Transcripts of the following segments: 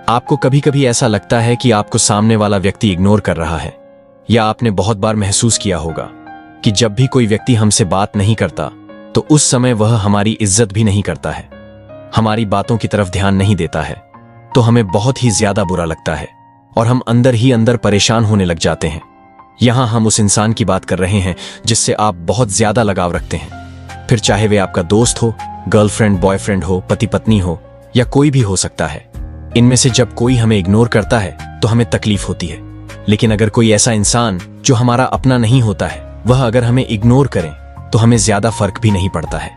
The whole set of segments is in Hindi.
आपको कभी कभी ऐसा लगता है कि आपको सामने वाला व्यक्ति इग्नोर कर रहा है, या आपने बहुत बार महसूस किया होगा कि जब भी कोई व्यक्ति हमसे बात नहीं करता तो उस समय वह हमारी इज्जत भी नहीं करता है, हमारी बातों की तरफ ध्यान नहीं देता है, तो हमें बहुत ही ज्यादा बुरा लगता है और हम अंदर ही अंदर परेशान होने लग जाते हैं। यहां हम उस इंसान की बात कर रहे हैं जिससे आप बहुत ज्यादा लगाव रखते हैं, फिर चाहे वे आपका दोस्त हो, गर्लफ्रेंड, बॉयफ्रेंड हो, पति पत्नी हो, या कोई भी हो सकता है। इनमें से जब कोई हमें इग्नोर करता है तो हमें तकलीफ होती है, लेकिन अगर कोई ऐसा इंसान जो हमारा अपना नहीं होता है वह अगर हमें इग्नोर करें तो हमें ज्यादा फर्क भी नहीं पड़ता है।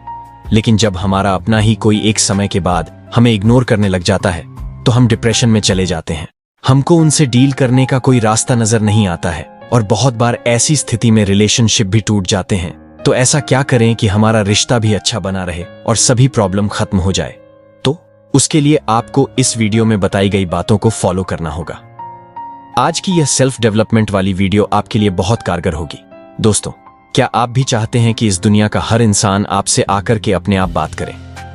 लेकिन जब हमारा अपना ही कोई एक समय के बाद हमें इग्नोर करने लग जाता है तो हम डिप्रेशन में चले जाते हैं। हमको उनसे डील करने का कोई रास्ता नजर नहीं आता है और बहुत बार ऐसी स्थिति में रिलेशनशिप भी टूट जाते हैं। तो ऐसा क्या करें कि हमारा रिश्ता भी अच्छा बना रहे और सभी प्रॉब्लम खत्म हो जाए? तो उसके लिए आपको इस वीडियो में बताई गई बातों को फॉलो करना होगा। आज की यह सेल्फ डेवलपमेंट वाली वीडियो आपके लिए बहुत कारगर होगी। दोस्तों, क्या आप भी चाहते हैं कि इस दुनिया का हर इंसान आपसे आकर के अपने आप बात करे,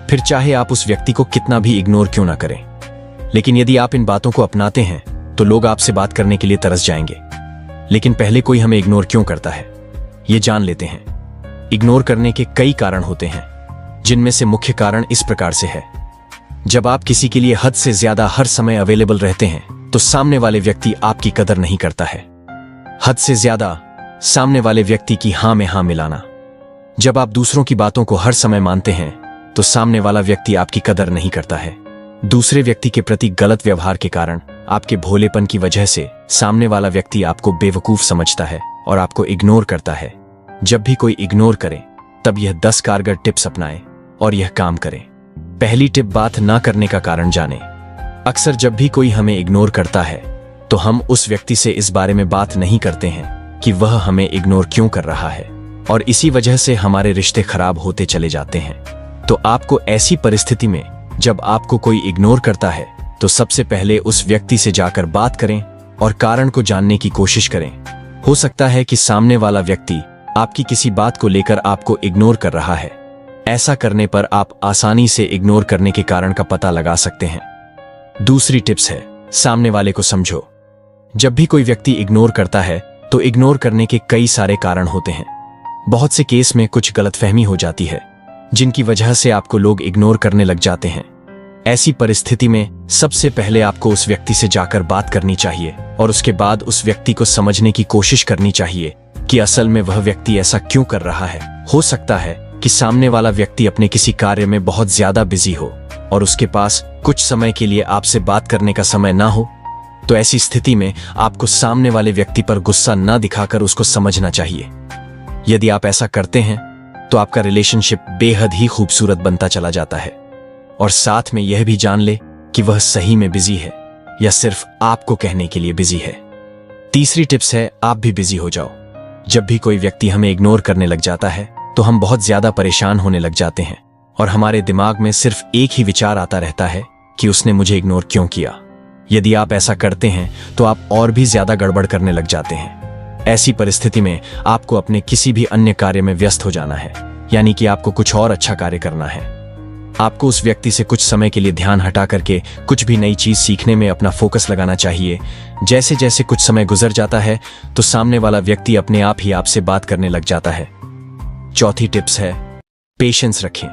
फिर चाहे आप उस व्यक्ति को कितना भी इग्नोर क्यों ना करें? लेकिन यदि आप इन बातों को अपनाते हैं तो लोग आपसे बात करने के लिए तरस जाएंगे। लेकिन पहले कोई हमें इग्नोर क्यों करता है, ये जान लेते हैं। इग्नोर करने के कई कारण होते हैं, जिनमें से मुख्य कारण इस प्रकार से है। जब आप किसी के लिए हद से ज्यादा हर समय अवेलेबल रहते हैं तो सामने वाले व्यक्ति आपकी कदर नहीं करता है। हद से ज्यादा सामने वाले व्यक्ति की हां में हां मिलाना। जब आप दूसरों की बातों को हर समय मानते हैं तो सामने वाला व्यक्ति आपकी कदर नहीं करता है। दूसरे व्यक्ति के प्रति गलत व्यवहार के कारण, आपके भोलेपन की वजह से सामने वाला व्यक्ति आपको बेवकूफ समझता है और आपको इग्नोर करता है। जब भी कोई इग्नोर करे तब यह 10 कारगर टिप्स अपनाएं और यह काम करें। पहली टिप, बात ना करने का कारण जानें। अक्सर जब भी कोई हमें इग्नोर करता है तो हम उस व्यक्ति से इस बारे में बात नहीं करते हैं कि वह हमें इग्नोर क्यों कर रहा है, और इसी वजह से हमारे रिश्ते खराब होते चले जाते हैं। तो आपको ऐसी परिस्थिति में जब आपको कोई इग्नोर करता है तो सबसे पहले उस व्यक्ति से जाकर बात करें और कारण को जानने की कोशिश करें। हो सकता है कि सामने वाला व्यक्ति आपकी किसी बात को लेकर आपको इग्नोर कर रहा है। ऐसा करने पर आप आसानी से इग्नोर करने के कारण का पता लगा सकते हैं। दूसरी टिप्स है, सामने वाले को समझो। जब भी कोई व्यक्ति इग्नोर करता है तो इग्नोर करने के कई सारे कारण होते हैं। बहुत से केस में कुछ गलतफहमी हो जाती है जिनकी वजह से आपको लोग इग्नोर करने लग जाते हैं। ऐसी परिस्थिति में सबसे पहले आपको उस व्यक्ति से जाकर बात करनी चाहिए और उसके बाद उस व्यक्ति को समझने की कोशिश करनी चाहिए कि असल में वह व्यक्ति ऐसा क्यों कर रहा है। हो सकता है कि सामने वाला व्यक्ति अपने किसी कार्य में बहुत ज्यादा बिजी हो और उसके पास कुछ समय के लिए आपसे बात करने का समय ना हो। तो ऐसी स्थिति में आपको सामने वाले व्यक्ति पर गुस्सा न दिखाकर उसको समझना चाहिए। यदि आप ऐसा करते हैं तो आपका रिलेशनशिप बेहद ही खूबसूरत बनता चला जाता है, और साथ में यह भी जान ले कि वह सही में बिजी है या सिर्फ आपको कहने के लिए बिजी है। तीसरी टिप्स है, आप भी बिजी हो जाओ। जब भी कोई व्यक्ति हमें इग्नोर करने लग जाता है तो हम बहुत ज्यादा परेशान होने लग जाते हैं और हमारे दिमाग में सिर्फ एक ही विचार आता रहता है कि उसने मुझे इग्नोर क्यों किया। यदि आप ऐसा करते हैं तो आप और भी ज्यादा गड़बड़ करने लग जाते हैं। ऐसी परिस्थिति में आपको अपने किसी भी अन्य कार्य में व्यस्त हो जाना है, यानी कि आपको कुछ और अच्छा कार्य करना है। आपको उस व्यक्ति से कुछ समय के लिए ध्यान हटा करके कुछ भी नई चीज सीखने में अपना फोकस लगाना चाहिए। जैसे जैसे कुछ समय गुजर जाता है तो सामने वाला व्यक्ति अपने आप ही आपसे बात करने लग जाता है। चौथी टिप्स है, पेशेंस रखें।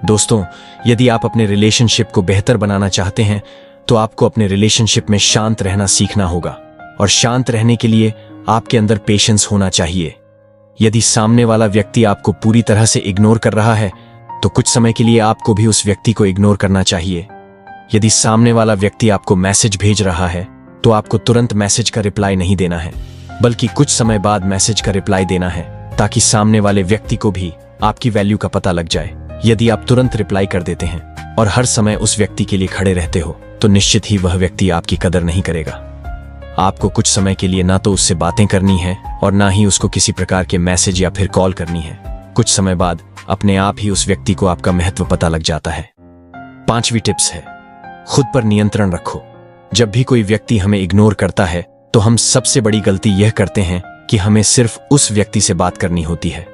दोस्तों, यदि आप अपने रिलेशनशिप को बेहतर बनाना चाहते हैं तो आपको अपने रिलेशनशिप में शांत रहना सीखना होगा, और शांत रहने के लिए आपके अंदर पेशेंस होना चाहिए। यदि सामने वाला व्यक्ति आपको पूरी तरह से इग्नोर कर रहा है तो कुछ समय के लिए आपको भी उस व्यक्ति को इग्नोर करना चाहिए। यदि सामने वाला व्यक्ति आपको मैसेज भेज रहा है तो आपको तुरंत मैसेज का रिप्लाई नहीं देना है, बल्कि कुछ समय बाद मैसेज का रिप्लाई देना है, ताकि सामने वाले व्यक्ति को भी आपकी वैल्यू का पता लग जाए। यदि आप तुरंत रिप्लाई कर देते हैं और हर समय उस व्यक्ति के लिए खड़े रहते हो तो निश्चित ही वह व्यक्ति आपकी कदर नहीं करेगा। आपको कुछ समय के लिए ना तो उससे बातें करनी है और ना ही उसको किसी प्रकार के मैसेज या फिर कॉल करनी है। कुछ समय बाद अपने आप ही उस व्यक्ति को आपका महत्व पता लग जाता है। पांचवी टिप्स है, खुद पर नियंत्रण रखो। जब भी कोई व्यक्ति हमें इग्नोर करता है तो हम सबसे बड़ी गलती यह करते हैं कि हमें सिर्फ उस व्यक्ति से बात करनी होती है।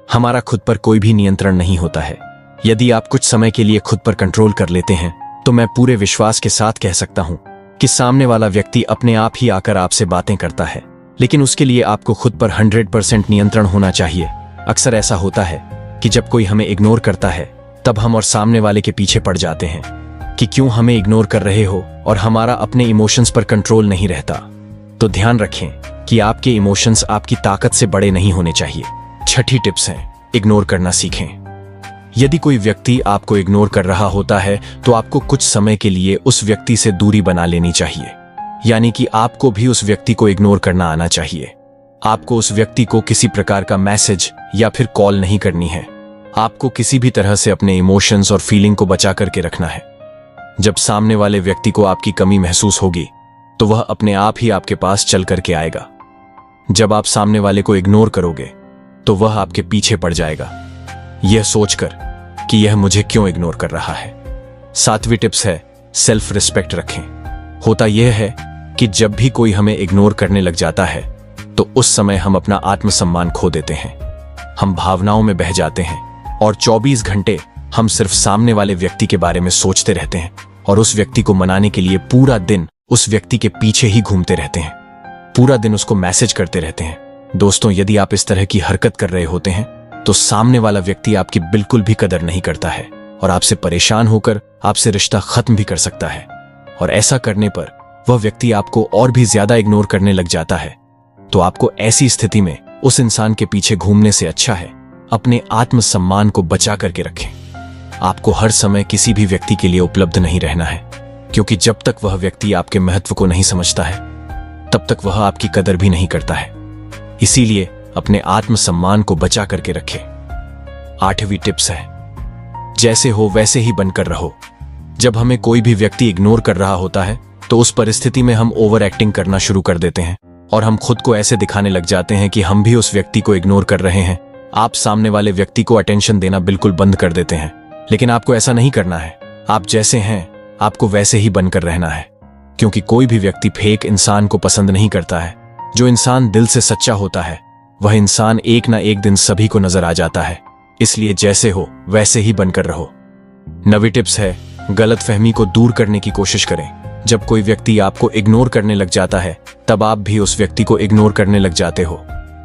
हमारा खुद पर कोई भी नियंत्रण नहीं होता है। यदि आप कुछ समय के लिए खुद पर कंट्रोल कर लेते हैं तो मैं पूरे विश्वास के साथ कह सकता हूं कि सामने वाला व्यक्ति अपने आप ही आकर आपसे बातें करता है, लेकिन उसके लिए आपको खुद पर 100% नियंत्रण होना चाहिए। अक्सर ऐसा होता है कि जब कोई हमें इग्नोर करता है तब हम और सामने वाले के पीछे पड़ जाते हैं कि क्यों हमें इग्नोर कर रहे हो, और हमारा अपने इमोशंस पर कंट्रोल नहीं रहता। तो ध्यान रखें कि आपके इमोशंस आपकी ताकत से बड़े नहीं होने चाहिए। छठी टिप्स है, इग्नोर करना सीखें। यदि कोई व्यक्ति आपको इग्नोर कर रहा होता है तो आपको कुछ समय के लिए उस व्यक्ति से दूरी बना लेनी चाहिए। यानी कि आपको भी उस व्यक्ति को इग्नोर करना आना चाहिए। आपको उस व्यक्ति को किसी प्रकार का मैसेज या फिर कॉल नहीं करनी है। आपको किसी भी तरह से अपने इमोशंस और फीलिंग को बचा करके रखना है। जब सामने वाले व्यक्ति को आपकी कमी महसूस होगी तो वह अपने आप ही आपके पास चल करके आएगा। जब आप सामने वाले को इग्नोर करोगे तो वह आपके पीछे पड़ जाएगा, यह सोचकर कि यह मुझे क्यों इग्नोर कर रहा है। 7वीं टिप्स है, सेल्फ रिस्पेक्ट रखें। होता यह है कि जब भी कोई हमें इग्नोर करने लग जाता है तो उस समय हम अपना आत्मसम्मान खो देते हैं। हम भावनाओं में बह जाते हैं और 24 घंटे हम सिर्फ सामने वाले व्यक्ति के बारे में सोचते रहते हैं और उस व्यक्ति को मनाने के लिए पूरा दिन उस व्यक्ति के पीछे ही घूमते रहते हैं, पूरा दिन उसको मैसेज करते रहते हैं। दोस्तों, यदि आप इस तरह की हरकत कर रहे होते हैं तो सामने वाला व्यक्ति आपकी बिल्कुल भी कदर नहीं करता है और आपसे परेशान होकर आपसे रिश्ता खत्म भी कर सकता है। और ऐसा करने पर वह व्यक्ति आपको और भी ज्यादा इग्नोर करने लग जाता है। तो आपको ऐसी स्थिति में उस इंसान के पीछे घूमने से अच्छा है अपने आत्मसम्मान को बचा करके रखें। आपको हर समय किसी भी व्यक्ति के लिए उपलब्ध नहीं रहना है, क्योंकि जब तक वह व्यक्ति आपके महत्व को नहीं समझता है तब तक वह आपकी कदर भी नहीं करता है। इसीलिए अपने आत्मसम्मान को बचा करके रखें। 8वीं टिप्स है, जैसे हो वैसे ही बनकर रहो। जब हमें कोई भी व्यक्ति इग्नोर कर रहा होता है तो उस परिस्थिति में हम ओवर एक्टिंग करना शुरू कर देते हैं और हम खुद को ऐसे दिखाने लग जाते हैं कि हम भी उस व्यक्ति को इग्नोर कर रहे हैं। आप सामने वाले व्यक्ति को अटेंशन देना बिल्कुल बंद कर देते हैं, लेकिन आपको ऐसा नहीं करना है। आप जैसे हैं आपको वैसे ही बनकर रहना है, क्योंकि कोई भी व्यक्ति फेक इंसान को पसंद नहीं करता है। जो इंसान दिल से सच्चा होता है वह इंसान एक ना एक दिन सभी को नजर आ जाता है। इसलिए जैसे हो वैसे ही बनकर रहो। 9वीं टिप्स है, गलतफहमी को दूर करने की कोशिश करें। जब कोई व्यक्ति आपको इग्नोर करने लग जाता है तब आप भी उस व्यक्ति को इग्नोर करने लग जाते हो।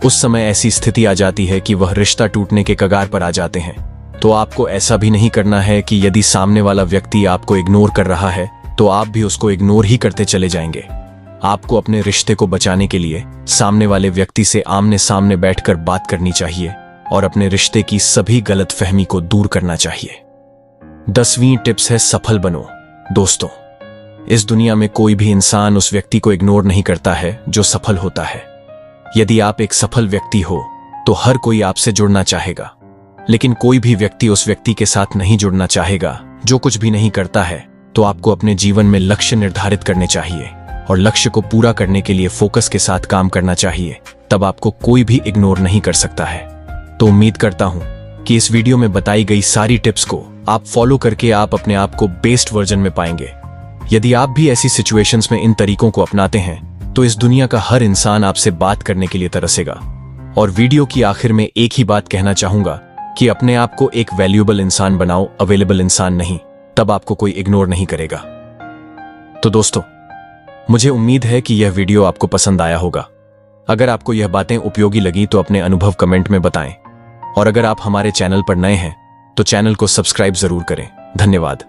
उस समय ऐसी स्थिति आ जाती है कि वह रिश्ता टूटने के कगार पर आ जाते हैं। तो आपको ऐसा भी नहीं करना है कि यदि सामने वाला व्यक्ति आपको इग्नोर कर रहा है तो आप भी उसको इग्नोर ही करते चले जाएंगे। आपको अपने रिश्ते को बचाने के लिए सामने वाले व्यक्ति से आमने सामने बैठकर बात करनी चाहिए और अपने रिश्ते की सभी गलतफहमी को दूर करना चाहिए। 10वीं टिप्स है, सफल बनो। दोस्तों, इस दुनिया में कोई भी इंसान उस व्यक्ति को इग्नोर नहीं करता है जो सफल होता है। यदि आप एक सफल व्यक्ति हो तो हर कोई आपसे जुड़ना चाहेगा, लेकिन कोई भी व्यक्ति उस व्यक्ति के साथ नहीं जुड़ना चाहेगा जो कुछ भी नहीं करता है। तो आपको अपने जीवन में लक्ष्य निर्धारित करने चाहिए और लक्ष्य को पूरा करने के लिए फोकस के साथ काम करना चाहिए, तब आपको कोई भी इग्नोर नहीं कर सकता है। तो उम्मीद करता हूं कि इस वीडियो में बताई गई सारी टिप्स को आप फॉलो करके आप अपने आप को बेस्ट वर्जन में पाएंगे। यदि आप भी ऐसी सिचुएशंस में इन तरीकों को अपनाते हैं तो इस दुनिया का हर इंसान आपसे बात करने के लिए तरसेगा। और वीडियो की आखिर में एक ही बात कहना चाहूंगा कि अपने आप को एक वैल्यूएबल इंसान बनाओ, अवेलेबल इंसान नहीं, तब आपको कोई इग्नोर नहीं करेगा। तो दोस्तों, मुझे उम्मीद है कि यह वीडियो आपको पसंद आया होगा। अगर आपको यह बातें उपयोगी लगी तो अपने अनुभव कमेंट में बताएं, और अगर आप हमारे चैनल पर नए हैं तो चैनल को सब्सक्राइब जरूर करें। धन्यवाद।